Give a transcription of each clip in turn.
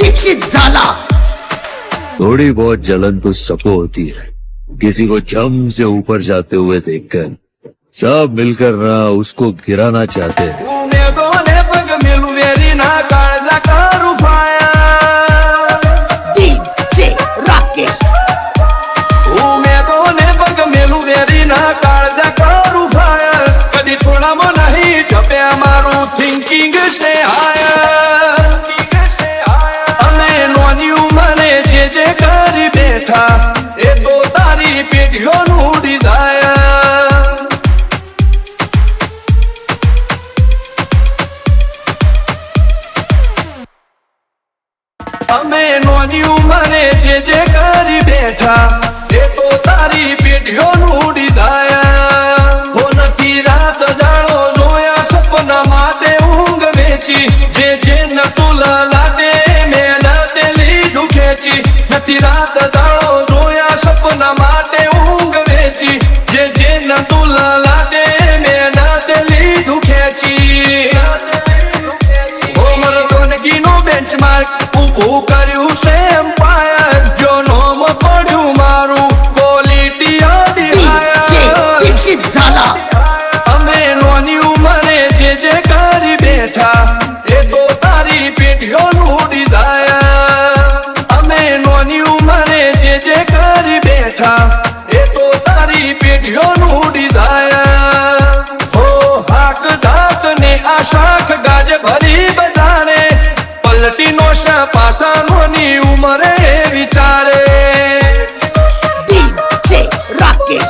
दीक्षित झाला। थोड़ी बहुत जलन तो सबको होती है, किसी को जम से ऊपर जाते हुए देखकर सब मिलकर ना उसको गिराना चाहते हैं। डीजे राकेश कदी थोड़ा में नहीं छपे मारू थिंकिंग से आया अमे नोनी उमरे जे करी बैठा ए तो तारी पेटियों उड़ी जाया अमे नोनी उमरे जे करी बैठा ए तो तारी पेटियों उड़ी जाया हो नथी रात जाड़ो जोया सपना माटे ऊंघ वेची जे न तुला लादे मेरा दिली दुखेची नथी रात जाड़ो जोया सपना माटे ऊंघ वेची जे न तुला लादे मेरा दिली दुखेची ओ मर दोनगी नो बेंचमार्क ऊभू कर्યું છે એમ્પાયર જો નોમ પડ્યું મારું ક્વોલિટી डीजे दीक्षित झाला। અમે નોની ઉંમરે જે કરી બેઠા એ તો તારી પેટીઓ ઉડી જાય અમે નોની ઉંમરે જે કરી બેઠા એ તો તારી પેટીઓ ઉડી જાય હો હાક દાંત ને આ શાખ ગાજ ભરી બજારે પલટી નો પાસા નોની ઉંમરે વિચારે डीजे राकेश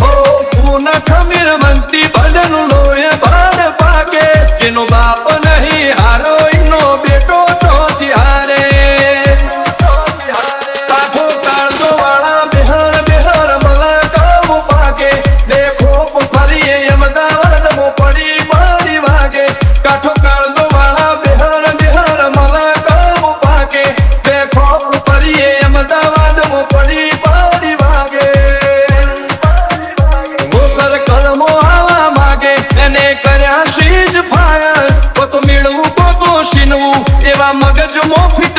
પૂના ખમીર મંતી બદનું લોહે બાદ પાકે જેનો બાપ નહીં હારો એનો બેટો ચોથી હારે કાઠો કાળજો વાળા બિહાર બિહાર મલા કાવું પાકે દેખો ફરીએ અમદાવાદ મો પડી મારી વાગે કાઠો કાળજો વાળા બિહાર બિહાર મલા કાવું પાકે દેખો ફરીએ અમદાવાદ મો પડી મારી વાગે મોસર કર્મો આવા માગે એને કર્યા શીજ ફાયર તો મેળવું તો સીનવું એવા મગજ મોફી